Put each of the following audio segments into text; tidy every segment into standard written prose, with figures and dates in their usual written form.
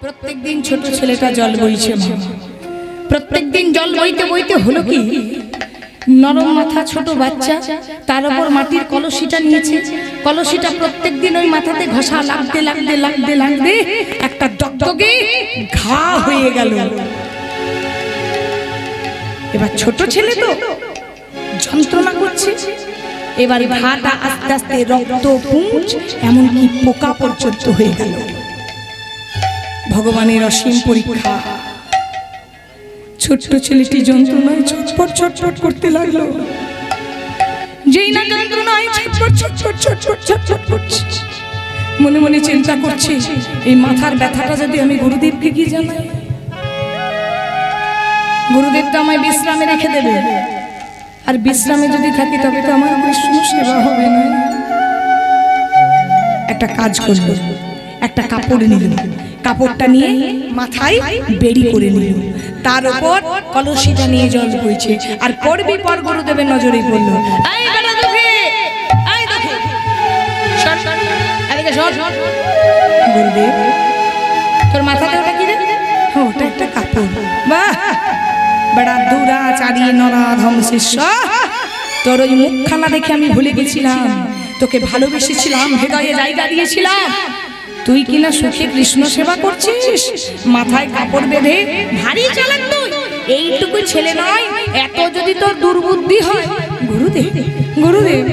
প্রত্যেক দিন ছোট ছেলেটা জল বইছে, প্রত্যেক দিন জল বইতে বইতে হলো কি, নরম মাথা ছোট বাচ্চা, তার উপর মাটির কলসিটা নিয়েছে। কলসিটা প্রত্যেক দিন ওই মাথাতে ঘষা লাগতে লাগতে লাগতে লাগতে একটা দগদগে ঘা হয়ে গেল। এবার ছোট ছেলে তো যন্ত্রণা করছে, এবার ঘাটা আস্তে আস্তে রক্ত পুঁজ এমনকি পোকা পর্যন্ত হয়ে গেল। ভগবানের অসীম পরীক্ষা। ছোট্ট ছেলেটি যন্ত্রণায় ছটফট ছটফট করতে লাগলো। যেই না যন্ত্রণায় ছটফট ছটফট ছটফট ছটফট করছে, মনে মনে চিন্তা করছে, এই মাথার ব্যথাটা যদি আমি গুরুদেবকে কি জানাই, গুরুদেব তো আমায় বিশ্রামে রেখে দেবে, আর বিশ্রামে যদি থাকি তবে তো আমার কৃষ্ণ সেবা হবে না। একটা কাজ করলো, একটা কাপড় নিল, কাপড়টা নিয়ে মাথায় বেড়ি করে নিল, তার উপর কলসিটা নিয়ে জল বইছে, আর পড়বি পর গুরুদেবের নজরেই পড়লো। গুরুদেব তোর মাথাতে ওটা কি রে? ওটা একটা কাপড়। বাহ, বড়া দুরাচারী নরাধম শিষ্য, তোর ওই মুখখানা দেখে আমি ভুলে গেছিলাম, তোকে ভালোবেসেছিলাম, হৃদয়ে জায়গা দিয়েছিলাম, তুই কিনা সুখে কৃষ্ণ সেবা করছিস, মাথায় কাপড় বেঁধে। ভারী চালাক তুই, এইটুকু ছেলে নয়, এত যদি তোর দুর্বুদ্ধি হয়। গুরুদেব গুরুদেব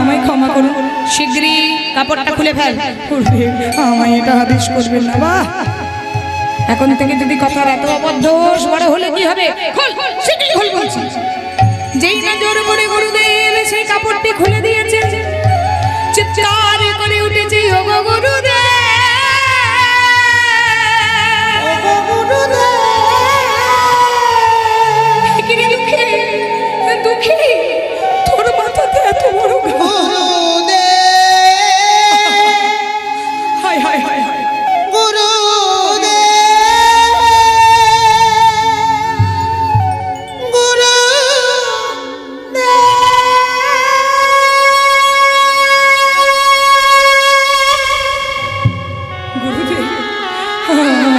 আমায় ক্ষমা করুন, শীঘ্রই কাপড়টা খুলে ফেল। গুরুদেব আমায় এটা আদেশ করবেন না। বাহ, এখন থেকে যদি কথার এত অবদ্ধ, বড় হলে কি হবে? খোল, শীঘ্রই খোল বলছি। যেই না জোর করে গুরুদেব সেই কাপড়টি খুলে দিয়েছে, চিৎকার করে উঠেছে, ওগো গুরুদেব, দুঃখী তোর মাথাতে এত বড় ঘা। হায় হায় হায় হায়,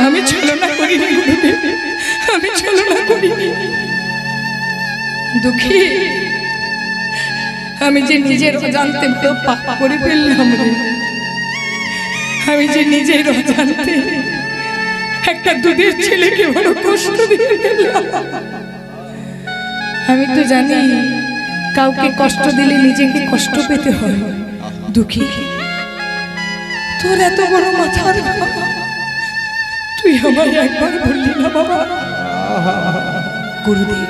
আমি ছলনা করিনি গুরুদেব, আমি ছলনা করিনি। দুঃখী, আমি যে নিজের অজান্তে পাপ করে ফেললাম রে, আমি যে নিজের অজান্তে একটা দুধের ছেলেকে বড় কষ্ট দিয়ে ফেললাম। আমি তো জানি কাউকে কষ্ট দিলে নিজেকে কষ্ট পেতে হয়। দুঃখী, তোর এত বড় মাথার ঘা, তুই আমায় একবার বললি না বাবা? গুরুদেব,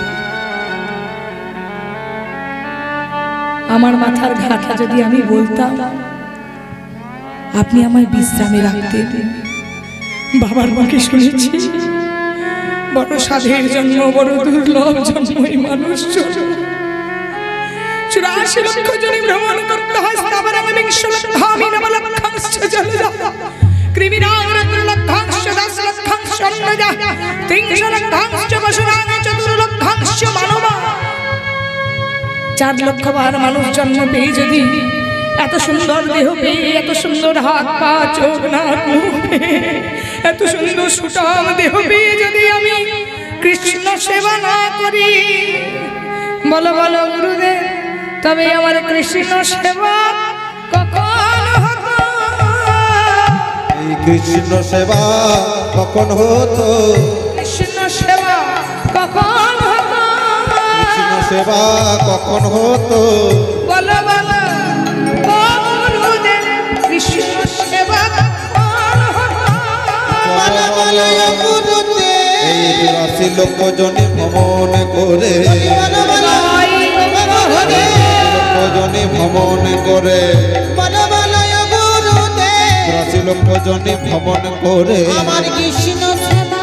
আমার মাথার ঘাটা যদি আমি বলতাম, আপনি আমায় বিশ্রামে রাখতেন। বাবার মুখে শুনেছি, বড় সাধের জন্ম, বড় দুর্লভ জন্ম এই মানুষ জন্ম। 84 লক্ষ জনে ভ্রমণ করতে হয়, স্থাবরং বিংশ লক্ষামি নবলক্ষাংশ জলজা, কৃমিনাং রত্নলক্ষাংশ 10 লক্ষাংশ অন্নজা, 300 লক্ষাংশ পশুনাং 4 লক্ষাংশ মানবা। 4 লক্ষ বার মানুষ জন্ম পেয়ে যদি এত সুন্দর দেহ পেয়ে, এত সুন্দর হাত পা চোখ নাক মুখ পেয়ে, এত সুন্দর সুঠাম দেহ পেয়ে যদি আমি কৃষ্ণ সেবা না করি, বলো বলো গুরুদেব, তবে আমার কৃষ্ণ সেবা কখন হতো? এই কৃষ্ণ সেবা কখন হতো? কৃষ্ণ সেবা কখন হতো? কৃষ্ণ সেবা কখন হতো? বলো বলো গুরুদেব, কৃষ্ণ সেবা কখন হতো? বলো বলো গুরুদেব। এই 84 লক্ষ জনে ভ্রমণ করে, 84 জনে ভ্রমণ করে, 84 লক্ষ জনে ভ্রমণ করে, আমার কৃষ্ণ সেবা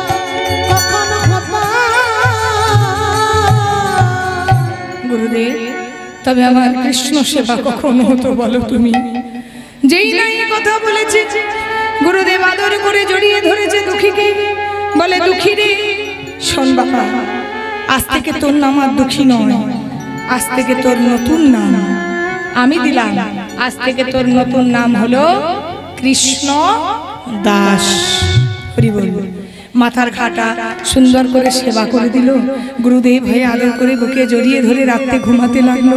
কখন হতো? গুরুদেব, তবে আমার কৃষ্ণ সেবা কখন হতো বলো তুমি? যেই না এই কথা বলেছে, গুরুদেব আদর করে জড়িয়ে ধরেছে দুঃখীকে, বলে দুঃখী রে শোন বাবা, আজ থেকে তোর নাম আর দুঃখী নয়, আজ থেকে তোর নতুন নাম আমি দিলাম। আজ থেকে তোর নতুন নাম হলো কৃষ্ণ দাস। হরি বল। মাথার ঘাটা সুন্দর করে সেবা করে দিল। গুরুদেব হয়ে আদর করে বুকে জড়িয়ে ধরে রাতে ঘুমাতে লাগলো।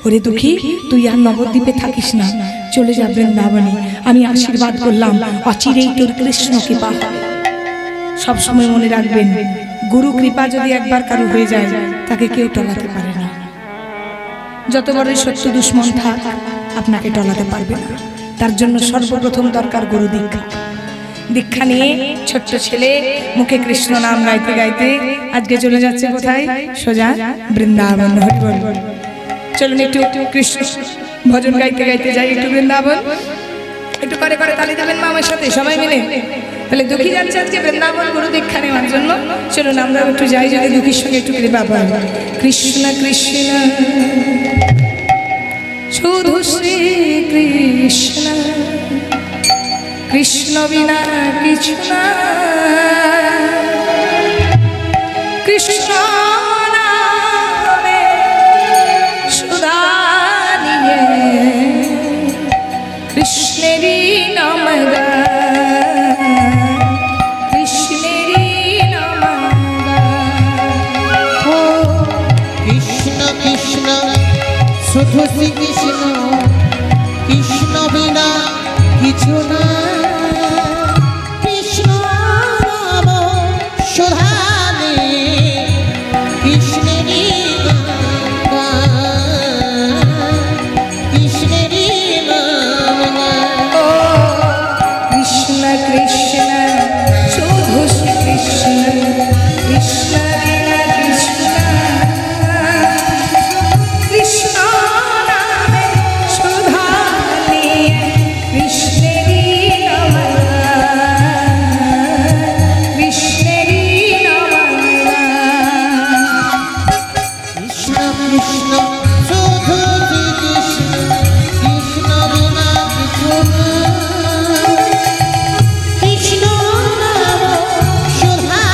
ওরে দুঃখী, তুই আর নবদ্বীপে থাকিস না, চলে যা বৃন্দাবনে। আমি আশীর্বাদ করলাম, অচিরেই তোর কৃষ্ণ কৃপা হবে। সবসময় মনে রাখবেন, গুরু কৃপা যদি একবার কারো হয়ে যায়, তাকে কেউ টলাতে পারে না। যত বড়ই শত্রু দুশ্মন থাক, আপনাকে টলাতে পারবে না। তার জন্য সর্বপ্রথম দরকার গুরু দীক্ষা। দীক্ষা নিয়ে ছোট্ট ছেলে মুখে কৃষ্ণ নাম গাইতে গাইতে আজকে চলে যাচ্ছে কোথায়? সোজা বৃন্দাবন। হরি বল। চলুন একটু কৃষ্ণ ভজন গাইতে গাইতে যাই একটু বৃন্দাবন। একটু করে করে তালি দেবেন মা আমার সাথে সবাই মিলে। তাহলে দুঃখী যাচ্ছে আজকে বৃন্দাবন গুরু দীক্ষা নেওয়ার জন্য। চলুন আমরা একটু যাই, যদি দুঃখীর সঙ্গে একটু কৃপা পাই। কৃষ্ণ কৃষ্ণ শুধু শ্রী কৃষ্ণ, কৃষ্ণ বিনা কিছু না। কৃষ্ণ নামে সুধা নিয়ে কৃষ্ণেরই নাম গায়, কৃষ্ণেরই নাম গায়। ও কৃষ্ণ কৃষ্ণ শুধু শ্রী কৃষ্ণ, কৃষ্ণ বিনা কিছু না। কৃষ্ণ নাম সুধা নিয়ে কৃষ্ণেরই নাম গায়, কৃষ্ণেরই নাম গায়। ও কৃষ্ণ কৃষ্ণ শুধু শ্রী কৃষ্ণ, কৃষ্ণ বিনা কিছু না। কৃষ্ণ নামে সুধা নিয়ে কৃষ্ণেরই নাম গায়, কৃষ্ণেরই নাম গায়। কৃষ্ণ কৃষ্ণ শুধু শ্রী কৃষ্ণ, কৃষ্ণ বিনা কিছু না। কৃষ্ণ নাম সুধা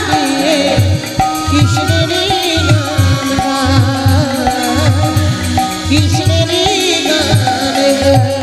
নিয়ে কৃষ্ণেরই নাম গায়, কৃষ্ণেরই গান গায়।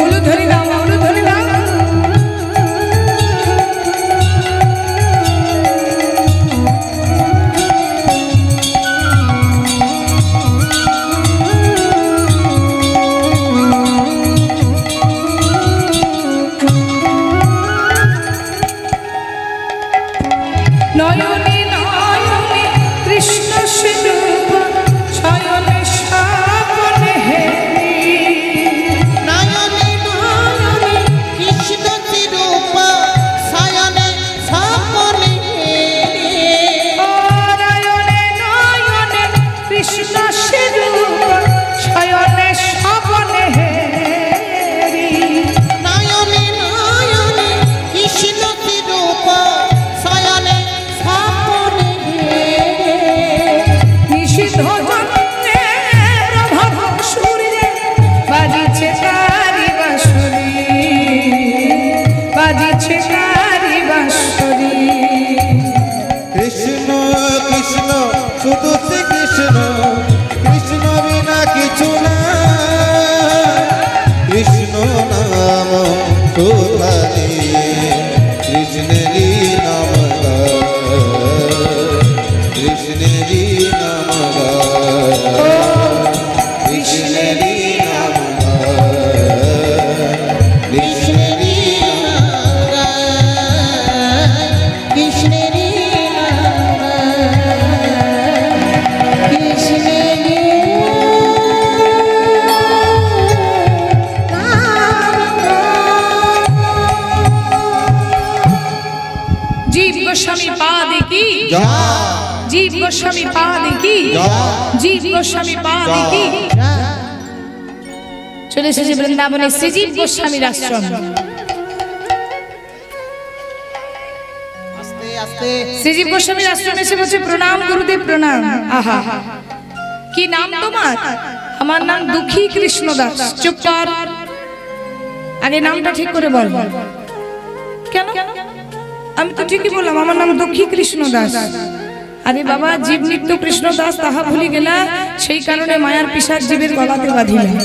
উলু ধরি দাও, উলু ধরি দাও। নয়নে নয়নে কৃষ্ণ স্বরূপ, শয়নে স্বপনে হেরি। নয়নে নয়নে কৃষ্ণ স্বরূপ, শয়নে স্বপনে হেরি। ও নয়নে নয়নে কৃষ্ণ স্বরূপ, শয়নে স্বপনে হেরি। নয়নে নয়নে কৃষ্ণ স্বরূপ, শয়নে স্বপনে হেরি। নিষিদ্ধ জন্মে প্রভাব সূর্যে বাজিছে তারি বাঁশরি, বাজিছে তারি বাঁশরি। কৃষ্ণ কৃষ্ণ শুধু শ্রী কৃষ্ণ, কৃষ্ণ বিনা কিছু না। কৃষ্ণ নাম সুধা নিয়ে কৃষ্ণেরই নাম গায়, কৃষ্ণেরই নাম গায়, কৃষ্ণেরই নাম গায়, কৃষ্ণেরই নাম গায়, কৃষ্ণেরই নাম গায়, কৃষ্ণেরই জীব গোস্বামী পাদ কি, জীব গোস্বামী পাদ কি, জীব গোস্বামী পাদ কি। চলে এসেছে বৃন্দাবনে শ্রীজীব গোস্বামীর আশ্রম। শ্রীজীব গোস্বামীর আশ্রমে এসে বলছে প্রণাম গুরুদেব প্রণাম। আহা, কি নাম তোমার? আমার নাম দুঃখী কৃষ্ণদাস। চুপ কর, আগে নামটা ঠিক করে বল। কেন? আমি তো ঠিকই বললাম, আমার নাম দুঃখী কৃষ্ণদাস। আরে বাবা, জীব নিত্য কৃষ্ণদাস তাহা ভুলি গেলা, সেই কারণে মায়ার পিশাচ জীবের গলাতে বাঁধিলেন।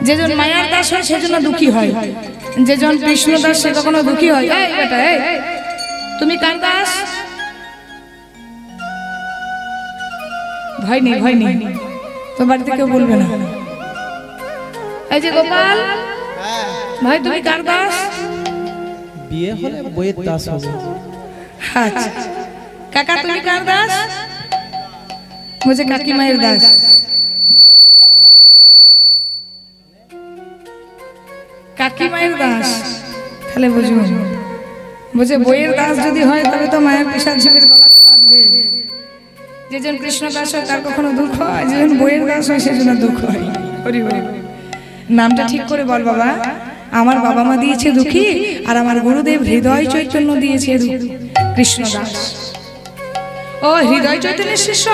যেজন মায়ার দাস হয় সেজন্য দুঃখী হয়, যেজন কৃষ্ণদাস সে কখনো দুঃখী হয়? এই বেটা, এই তুমি কার দাস? ভয় নেই, ভয় নেই, তো বাড়িতে কেউ বলবে না। এই যে গোপাল ভাই, তুমি কার দাস? বিয়ে হলে বইয়ের দাস হবে। আচ্ছা কাকা, তুমি কার দাস? বলছে কাকিমায়ের দাস। কাকিমায়ের দাস, তাহলে বুঝুন। বলছে বইয়ের দাস যদি হয় তবে তো মায়ের পিশাচ জীবের গলাতে বাঁধবে। যেজন কৃষ্ণ দাস হয় তার কখনো দুঃখ হয়, যেজন বইয়ের দাস হয় সেজন্য দুঃখ হয়। হরি হরি। নামটা ঠিক করে বল বাবা। আমার বাবা মা দিয়েছে দুঃখী, আর আমার গুরুদেব হৃদয় চৈতন্য দিয়েছে কৃষ্ণ দাস। ও হৃদয় চৈতন্যের শিষ্য?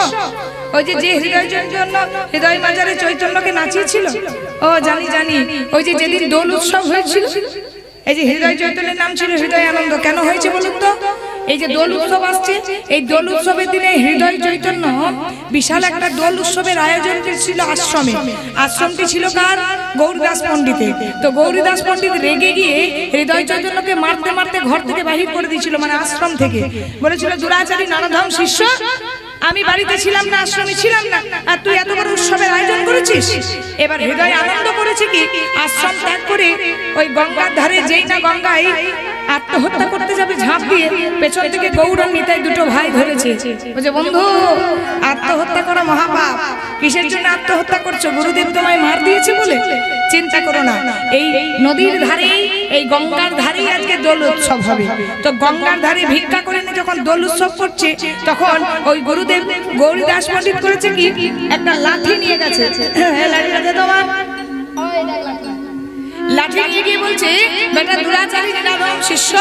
ওই যে হৃদয় চৈতন্য হৃদয় বাজারে চৈতন্যকে নাচিয়েছিল? ও জানি জানি, ওই যে যেদিন দোল উৎসব হয়েছিল, এই যে হৃদয় চৈতন্যের নাম ছিল হৃদয় আনন্দ। কেন হয়েছে বলুন তো? এই যে দোল উৎসব আসছে, এই দোল উৎসবের দিনে হৃদয় চৈতন্য বিশাল একটা দোল উৎসবের আয়োজন ছিল আশ্রমে। আশ্রমটি ছিল কার? গৌরীদাস পণ্ডিতের। তো গৌরীদাস পণ্ডিত রেগে গিয়ে হৃদয় চৈতন্যকে মারতে মারতে ঘর থেকে বাহির করে দিয়েছিল, মানে আশ্রম থেকে। বলেছিল, দুরাচারী নরধম শিষ্য, আমি বাড়িতে ছিলাম না, আশ্রমে ছিলাম না, আর তুই এত বড় উৎসবের আয়োজন করেছিস। এবার হৃদয় আনন্দ করেছে কি, আশ্রম ত্যাগ করে ওই গঙ্গার ধারে, যেই না গঙ্গায় আত্মহত্যা করতে যাবে ঝাঁপ দিয়ে, পেছন থেকে গৌর আর নিতাই দুটো ভাই ধরেছে। বলছে, বন্ধু আত্মহত্যা করা মহাপাপ, কিসের জন্য আত্মহত্যা করছো? গুরুদেব তোমায় মার দিয়েছে বলে? চিন্তা করো না, এই নদীর ধারে, এই গঙ্গার ধারেই আজকে দোল উৎসব হবে। তো গঙ্গার ধারে ভিক্ষা করে নিয়ে যখন দোল উৎসব করছে, তখন ওই গুরুদেব গৌরীদাস পণ্ডিত করেছে কি, একটা লাঠি নিয়ে গেছে। লাঠি আছে তোমার? লাঠি নিয়ে গিয়ে বলছে, বেটা দুরাচারী নিরাধম শিষ্য,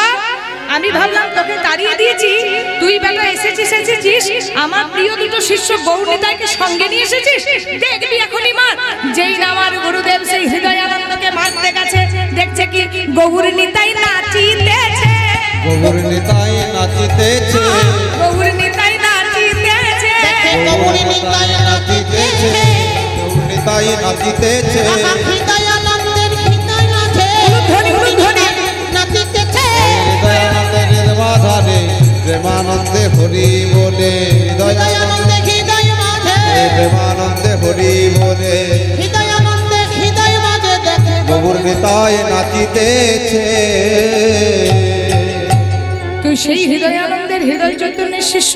আমি ভাবলাম তোকে তাড়িয়ে দিয়েছি, তুই বেটা এসেছিস আমার প্রিয় দুটো শিষ্য গৌর নিতাইকে সঙ্গে নিয়ে এসেছিস, দেখবি এখনই মার। যেই না আমার গুরুদেব সেই হৃদয় আনন্দকে মারতে গেছে, দেখছে কি গৌর নিতাই নাচিতেছে, গৌর নিতাই নাচিতেছে, গৌর নিতাই নাচিতেছে, গৌর নিতাই নাচিতেছে, গৌর নিতাই নাচিতেছে, হৃদয় আনন্দের হৃদয় নাচে, নাচিতেছে, হৃদয় আনন্দের মাঝারে প্রেমানন্দে হরি বলে, হৃদয় আনন্দে হৃদয় মাঝে, প্রেমানন্দে হরি বলে, হৃদয় আনন্দের হৃদয় মাঝে দেখে গৌর নিতাই নাচিতেছে। তুই সেই হৃদয় আনন্দের হৃদয় চৈতন্যের শিষ্য।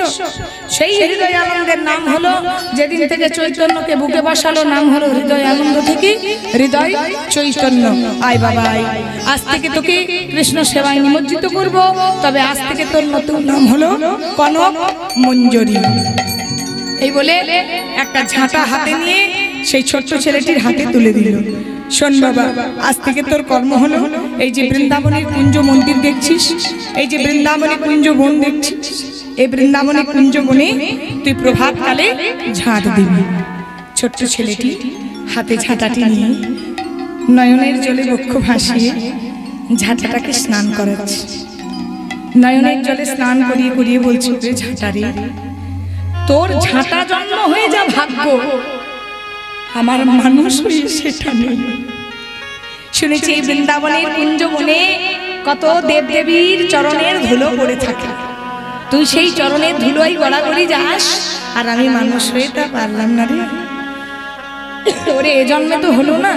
সেই হৃদয় আনন্দের নাম হলো, যেদিন থেকে চৈতন্যকে বুকে বসালো, নাম হলো হৃদয় আনন্দ থেকে হৃদয় চৈতন্য। আয় বাবা আয়, আজ থেকে তোকে কৃষ্ণ সেবায় নিমজ্জিত করব। তবে আজ থেকে তোর নতুন নাম হলো কনক মঞ্জরি। এই বলে একটা ঝাঁটা হাতে নিয়ে সেই ছোট্ট ছেলেটির হাতে তুলে দিল। শোন বাবা, আজ থেকে তোর কর্ম হলো, এই যে বৃন্দাবনের কুঞ্জ মন্দির দেখছিস, এই যে বৃন্দাবনের কুঞ্জ বন দেখছিস, এই বৃন্দাবনের কুঞ্জ বনে তুই প্রভাত কালে ঝাঁট দিবি। ছোট্ট ছেলেটি হাতে ঝাঁটাটি নিয়ে নয়নের জলে বক্ষ ভাসিয়ে ঝাঁটাটাকে স্নান করাচ্ছে। নয়নের জলে স্নান করিয়ে করিয়ে বলছে, ঝাঁটারে, তোর ঝাঁটা জন্ম হয়ে যা ভাগ্য, আমার মানুষ হয়ে সেটা নেই। শুনেছি এই বৃন্দাবনের কুঞ্জ বনে কত দেব দেবীর চরণের ধুলো পড়ে থাকে, তুই সেই চরণের ধুলোই গড়াগড়ি যাস, আর আমি মানুষ হয়ে তা পারলাম না রে। ওরে এ জন্মে তো হলো না,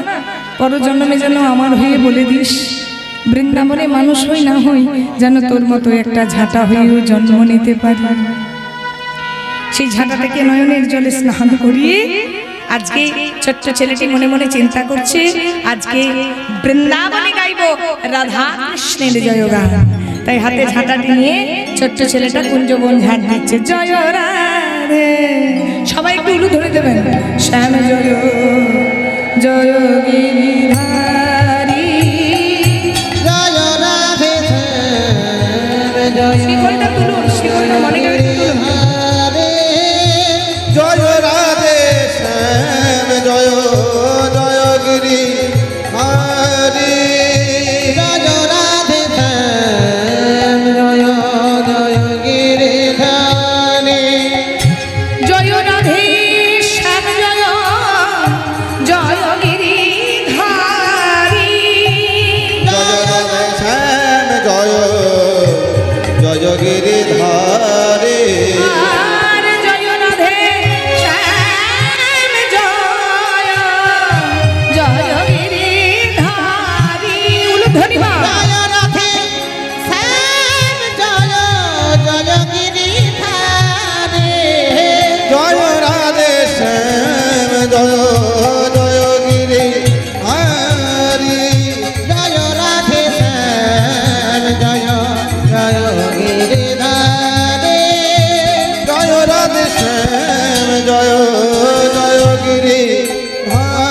পর জন্মে যেন আমার হয়ে বলে দিস, বৃন্দাবনে মানুষ হই না হই, যেন তোর মতো একটা ঝাঁটা হয়েও জন্ম নিতে পারি। সেই ঝাঁটাটাকে নয়নের জলে স্নান করিয়ে আজকে ছোট্ট ছেলেটি মনে মনে চিন্তা করছে, আজকে বৃন্দাবনে গাইব রাধা কৃষ্ণের জয়গান। তাই হাতে ঝাঁটাটি নিয়ে ছোট্ট ছেলেটা কুঞ্জবন ঝাঁট দিচ্ছে, জয় রাধে। সবাই একটু উলু ধরে দেবেন, শ্যাম জয় জয় গিরিধারী। জয় রাধে শ্যাম জয় শিকলটা তুলুন, শিকলটা মনে করে তুলুন। হরে জয় রাধে শ্যাম জয় জয় গিরি হরি। জয় রাধে শ্যাম জয় জয় গিরিধারী। জয় রাধে শ্যাম জয় জয় গিরিধারী। জয় রাধে শ্যাম জয় জয় গিরিধারী। আর জয় রাধে শ্যাম জয় জয় গিরিধারী। উলুধ্বনি মা। জয় রাধে শ্যাম জয় জয় গিরিধারী। জয় রাধে শ্যাম জয় জয় গিরি হরি। জয় রাধে শ্যাম জয় জয় গিরিধারী। জয় রাধে শ্যাম জয় জয় গিরি হরি।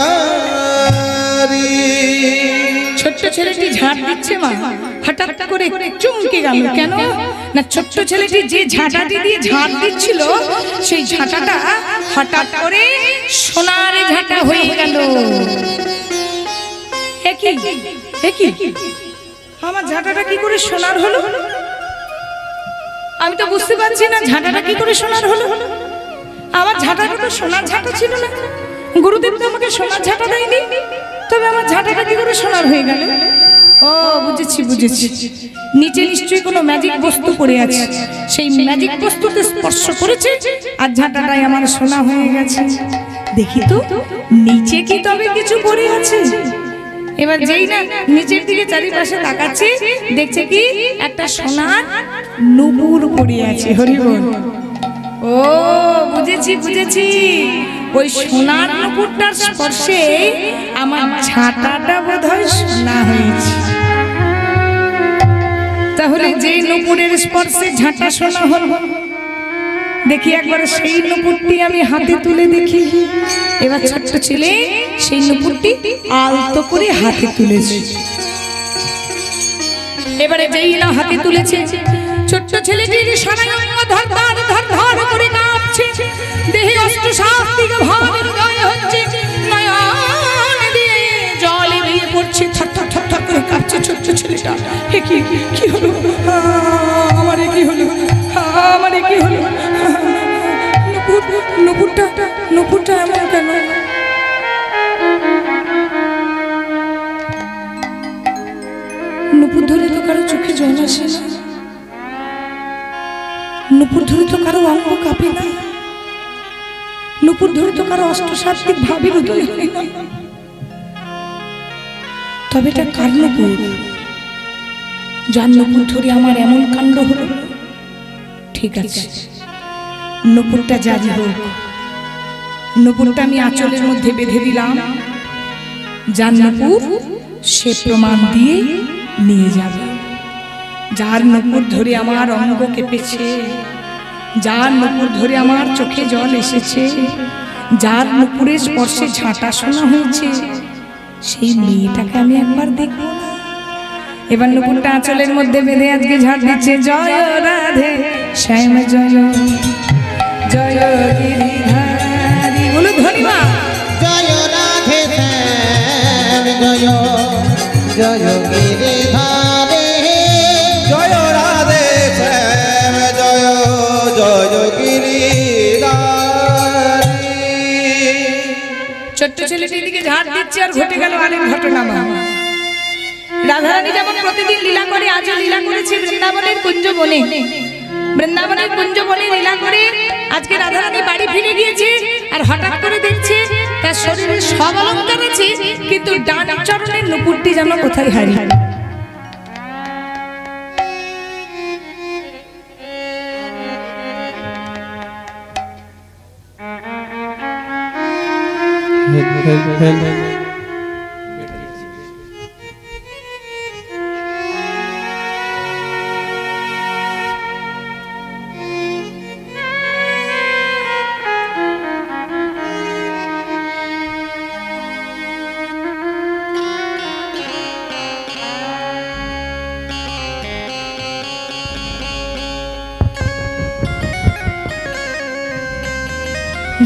ছোট্ট ছেলেটি ঝাঁট দিচ্ছে মা, হঠাৎ করে চমকে গেল। কেন না, ছোট্ট ছেলেটি যে ঝাঁটাটি দিয়ে ঝাঁট দিচ্ছিল সেই ঝাঁটাটা হঠাৎ করে সোনার ঝাঁটা হয়ে গেল। একই একই আমার ঝাঁটাটা কি করে সোনার হলো? আমি তো বুঝতে পারছি না ঝাঁটাটা কি করে সোনার হলো। আমার ঝাঁটাটা তো সোনার ঝাঁটা ছিল না, গুরুদেব তো আমাকে সোনার ঝাঁটা দেয়নি, তবে আমার ঝাঁটাটা কি করে সোনার হয়ে গেল? ও বুঝেছি বুঝেছি, নিচে নিশ্চয়ই কোনো ম্যাজিক বস্তু পড়ে আছে, সেই ম্যাজিক বস্তুতে স্পর্শ করেছে আর ঝাঁটাটাই আমার সোনা হয়ে গেছে। দেখি তো নিচে কি তবে কিছু পড়ে আছে। এবার যেই না নিচের দিকে চারিপাশে তাকাচ্ছে, দেখছে কি একটা সোনার নুপুর পড়ে আছে। হরি বল। ও বুঝেছি বুঝেছি, ওই সোনার নুপুরটার স্পর্শে আমার ঝাঁটাটা বোধহয় সোনা হয়েছে। তাহলে যে নুপুরের স্পর্শে ঝাঁটা সোনা হলো, দেখি একবার সেই নুপুরটি আমি হাতে তুলে দেখি। এবার ছোট্ট ছেলে সেই নুপুরটি আলতো করে হাতে তুলেছে। এবারে যেই না হাতে তুলেছে, ছোট্ট ছেলেটির সারা অঙ্গ ধরধর ধরধর করে কাঁপছে, দেহে অষ্টশাস্তিক ভাবের উদয় হচ্ছে, নয়ন দিয়ে জল বেরিয়ে পড়ছে, থরথর থরথর করে কাঁপছে ছোট্ট ছেলেটা। হে কি কি হলো আমারে, কি হলো আমারে, কি হলো? নুপুরটা এমন কেন? নুপুর ধরে তো কারো চোখে জল আসে না, নুপুর ধরে তো কারো অঙ্গ কাঁপে না, নুপুর ধরে তো কারো অষ্টসাত্ত্বিক ভাবের উদয় হয় না। তবে এটা কার নুপুর? যার নুপুর ধরে আমার এমন কাণ্ড হলো। ঠিক আছে, নুপুরটা জারি হোক, নুপুরটা আমি আঁচলের মধ্যে বেঁধে দিলাম। যার নুপুর সে প্রমাণ দিয়ে নিয়ে যাবে। যার নুপুর ধরে আমার অঙ্গ কেঁপেছে, যার নুপুর ধরে আমার চোখে জল এসেছে, যার নুপুরের স্পর্শে ঝাঁটা শোনা হয়েছে, সেই মেয়েটাকে আমি একবার দেখব না? এবার নুপুরটা আঁচলের মধ্যে বেঁধে আজকে ঝাড় দিচ্ছে। জয় রাধে শ্যাম জয় জয় গিরিধারী। বলো ধনিমা। জয় রাধে শ্যাম জয় জয় গিরিধারী। জয় রাধে শ্যাম জয় জয় গিরিধারী। ছোট্ট ছেলেটির দিকে ঝাড় দিচ্ছে আর ঘটে গেল আরেক ঘটনা। রাধারানী যেমন প্রতিদিন লীলা করে, আজও লীলা করেছে বৃন্দাবনের কুঞ্জবনে। বৃন্দাবনের কুঞ্জবনে লীলা করে আজকে রাধারানী বাড়ি ফিরে গিয়েছে, আর হঠাৎ করে দেখছে তার শরীরে সব অলঙ্কার আছে, কিন্তু ডান চরণের নুপুরটি যেন কোথায় হারিয়ে।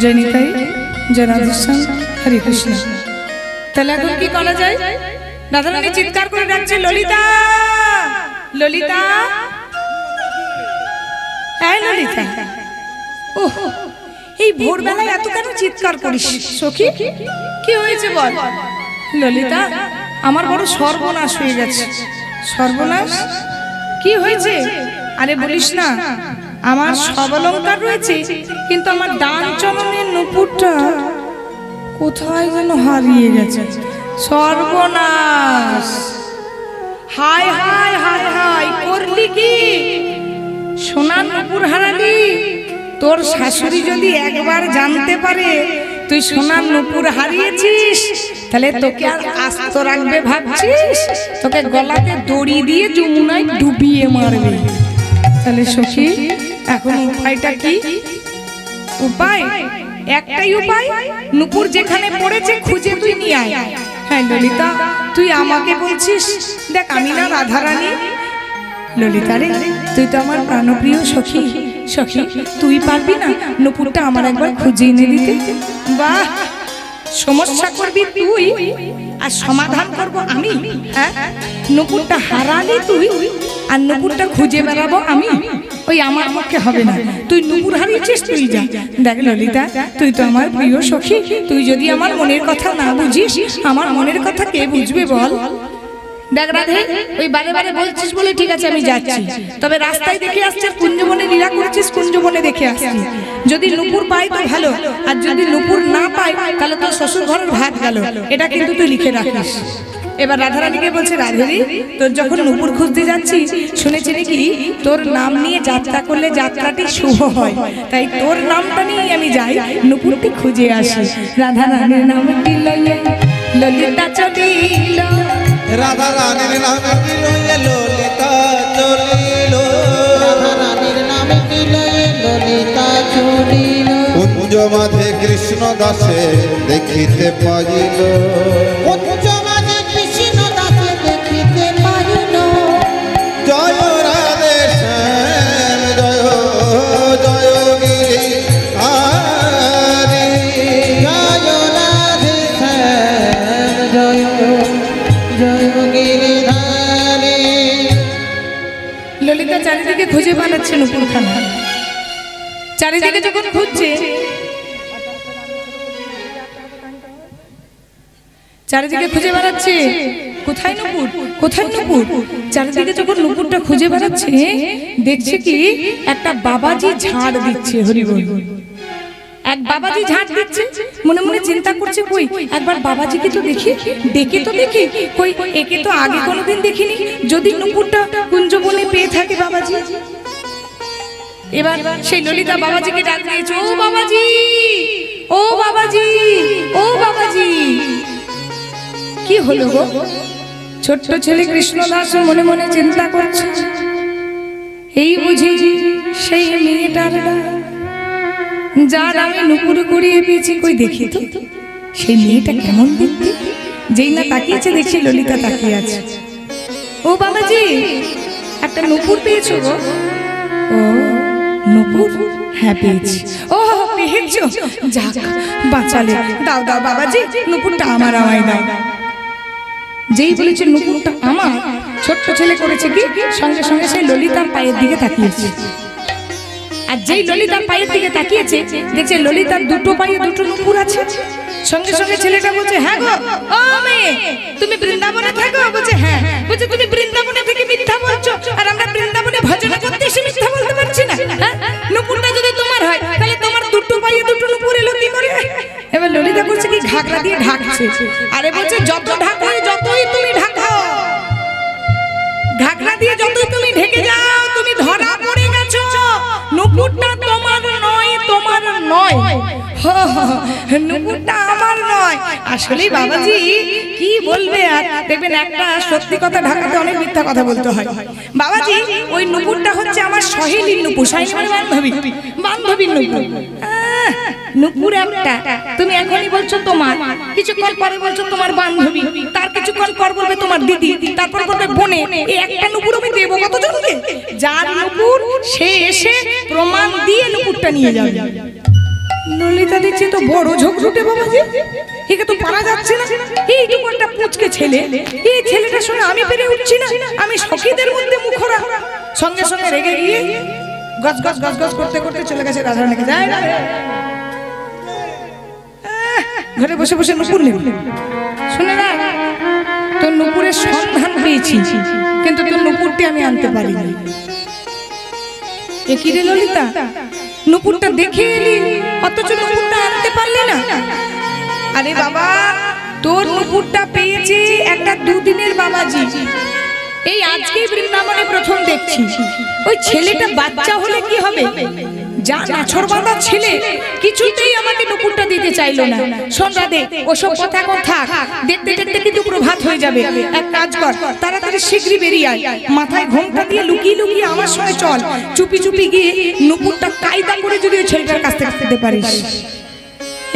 জয় নিতাই, জয় রাধেশ্যাম, হরে কৃষ্ণ। তাহলে এখন কি করা যায়? রাধারানী চিৎকার করে ডাকছে, ললিতা, ললিতা, এই ললিতা। ওহ, এই ভোরবেলায় এত কেন চিৎকার করিস সখী? কি হয়েছে বল? ললিতা, আমার বড় সর্বনাশ হয়ে গেছে। সর্বনাশ? কি হয়েছে? আরে বলিস না, আমার সব অলংকার রয়েছে, কিন্তু আমার ডান চরণের নুপুরটা কোথায় যেন হারিয়ে গেছে। সর্বনাশ! হায় হায় হায় হায়, করলি কি? সোনার নুপুর হারালি? তোর শাশুড়ি যদি একবার জানতে পারে তুই সোনার নুপুর হারিয়েছিস, তাহলে তোকে আর আস্ত রাখবে ভাবছিস? তোকে গলাতে দড়ি দিয়ে যমুনায় ডুবিয়ে মারবে। তাহলে সখী, এখন উপায়টা কি? উপায় একটাই উপায়, নুপুর যেখানে পড়েছে খুঁজে তুই নিয়ে আয়। হ্যাঁ ললিতা, তুই আমাকে বলছিস? দেখ, আমি না রাধারানী? ললিতা রে, তুই তো আমার প্রাণপ্রিয় সখী। সখী, তুই পারবি না নুপুরটা আমার একবার খুঁজে এনে দিতে? বাহ, সমস্যা করবি তুই আর সমাধান করব আমি। হ্যাঁ, নুপুরটা হারালি তুই আর নুপুরটা খুঁজে বেড়াবো আমি। ওই আমার পক্ষে হবে না। তুই নুপুর হারিয়েছিস, তুই যা। দেখ ললিতা, তুই তো আমার প্রিয় সখী, তুই যদি আমার মনের কথা না বুঝিস, আমার মনের কথা কে বুঝবে বল? দেখ রাধে, ওই বারে বারে বলছিস বলে ঠিক আছে আমি যাচ্ছি, তবে রাস্তায় দেখে আসছিস কুঞ্জবনে লীলা করছিস, কুঞ্জবনে দেখে আসছি। যদি নুপুর পাই তো ভালো, আর যদি নুপুর না পাই তাহলে তোর শ্বশুর ঘরের ভাত গেল। এটা কিন্তু তুই লিখে রাখিস। এবার রাধারানীকে বলছে, রাধেরি, তোর যখন নুপুর খুঁজতে যাচ্ছি, শুনেছি নাকি তোর নাম নিয়ে যাত্রা করলে যাত্রাটি শুভ হয়, তাই তোর নামটা নিয়ে আমি যাই, নুপুরটি খুঁজে আসি। রাধারানীর নামটি লইয়া ললিতা চলিল, রাধা রানীর নামে কি লইয়া ললিতা চলিল, রাধা রানীর নামে কি লয়ে ললিতা চলিল। কুঞ্জ মাঝে কৃষ্ণ দাসে দেখিতে পাইল, কুঞ্জ মাঝে কৃষ্ণ দাসে দেখিতে পাইল। জয় রাধে শ্যাম, জয় জয় গিরি হরি, জয় রাধে শ্যাম, জয় জয় গিরিধারী। ললিতা চারিদিকে খুঁজে পালাচ্ছে নুপুরখানা। চারিদিকে যখন খুঁজছে, চারিদিকে খুঁজে বেড়াচ্ছে, কোথায় নুপুর, কোথায় নুপুর? চারিদিকে যখন নুপুরটা খুঁজে বেড়াচ্ছে, দেখছে কি একটা বাবাজি ঝাড় দিচ্ছে। হরি বল। এক বাবাজি ঝাড় দিচ্ছে, মনে মনে চিন্তা করছে, কই একবার বাবাজিকে তো দেখি, ডেকে তো দেখি, কই একে তো আগে কোনোদিন দেখিনি, যদি নুপুরটা কুঞ্জবনে পেয়ে থাকে বাবাজি। এবার সেই ললিতা বাবাজিকে ডাক দিয়েছে, ও বাবাজি, ও বাবাজি, ও বাবাজি। কি হলো গো? ছোট্ট ছেলে কৃষ্ণদাস মনে মনে চিন্তা করছে, এই বুঝি সেই মেয়েটার যার আমি নুপুর করিয়ে পেয়েছি, কই দেখি তো সেই মেয়েটা কেমন দেখতে। যেই না তাকিয়েছে, দেখছি ললিতা তাকিয়ে আছে। ও বাবাজি, একটা নুপুর পেয়েছো গো? ও নুপুর? হ্যাঁ পেয়েছি। ও পেয়েছো, যাক বাঁচালে। দাও দাও বাবাজি, নুপুরটা আমার, আমায় দাও। যেই বলেছে নুপুরটা আমার, ছোট্ট ছেলে করেছে কি, সঙ্গে সঙ্গে সেই ললিতার পায়ের দিকে তাকিয়েছে। আর যেই ললিতার পায়ের দিকে তাকিয়েছে, দেখছে ললিতার দুটো পায়ে দুটো নুপুর আছে। সঙ্গে সঙ্গে ছেলেটা বলছে, হ্যাঁ গো, ও মেয়ে, তুমি বৃন্দাবনে থাকো? বলছে হ্যাঁ। বলছে তুমি বৃন্দাবনে থেকে মিথ্যা বলছো, আর আমরা বৃন্দাবনে ভজন করতে এসে মিথ্যা বলতে পারছি না? নুপুরটা যদি তোমার হয়, তাহলে তোমার দুটো পায়ে দুটো নুপুর এলো কি করে? এবার ললিতা করছে কি, ঘাগরা দিয়ে ঢাকছে। আরে বলছে, যত ঢাকো, যতই তুমি ঢাকো, ঘাগরা দিয়ে যতই তুমি ঢেকে যাও, তুমি ধরা পড়ে গেছো। নুপুরটা তোমার নয়, তোমার নয়, নুপুরটা আমার নয়। আসলে বাবাজি কি বলবে, আর দেখবেন একটা সত্যি কথা ঢাকাতে অনেক মিথ্যা কথা বলতে হয়। বাবাজি, ওই নুপুরটা হচ্ছে আমার সহেলির নুপুর। সহেলি মানে বান্ধবী, বান্ধবীর নুপুর। নুপুর একটা, তুমি এখনই বলছো তোমার, কিছুক্ষণ পরে বলছো তোমার বান্ধবী, তার কিছুক্ষণ পর বলবে তোমার দিদি, তারপর বলবে বোনে। এই একটা নুপুর আমি দেবো কতজনকে? যার নুপুর সে এসে প্রমাণ দিয়ে নুপুরটা নিয়ে যাবে। ললিতা দেখছি তো বড় ঝোঁকঝুটে বাবাজি, একে তো পারা যাচ্ছে না। এইটুকু একটা পুচকে ছেলে, এই ছেলেটার সঙ্গে আমি পেরে উঠছি না। আমি সখীদের মধ্যে মুখরা, সঙ্গে সঙ্গে রেগে গিয়ে গজ গজ গজ গজ করতে করতে চলে গেছে রাধারানীকে। যায় না ঘরে বসে বসে নুপুর নেব। শুনে না, তোর নুপুরের সন্ধান পেয়েছি, কিন্তু তোর নুপুরটি আমি আনতে পারিনি। এ কি রে ললিতা, নুপুরটা দেখে এলি অথচ নুপুরটা আনতে পারলি না? আরে বাবা, তোর নুপুরটা পেয়েছে একটা দুদিনের বাবাজি, এই আজকেই বৃন্দাবনে প্রথম দেখছি। ওই ছেলেটা বাচ্চা হলে কি হবে? যা নাছর বাঁধা ছেলে, কিছুতেই আমাকে নুপুরটা দিতে চাইলো না। শোন রাধে, ওসব কথা এখন থাক, দেখতে দেখতে কিন্তু প্রভাত হয়ে যাবে। এক কাজ কর, তাড়াতাড়ি শীঘ্রই বেরিয়ে আয়, মাথায় ঘোমটা দিয়ে লুকিয়ে লুকিয়ে আমার সঙ্গে চল। চুপি চুপি গিয়ে নুপুরটা কায়দা করে যদি ওই ছেলেটার কাছ থেকে পেতে পারিস।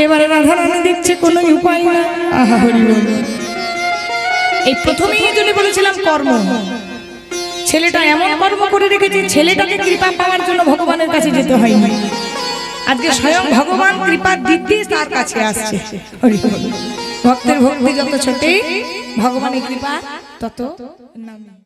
এবারে রাধারানী দেখছে কোনো উপায় না। আহা হরি বল। এই প্রথমেই এই জন্য বলেছিলাম কর্ম। ছেলেটা এমন কর্ম করে রেখেছে, ছেলেটাকে কৃপা পাওয়ার জন্য ভগবানের কাছে যেতে হয়নি। আজকে স্বয়ং ভগবান কৃপা দিতে তার কাছে আসছে। হরি বল। ভক্তের ভক্তি যত ছোটে, ভগবানের কৃপা তত নামে।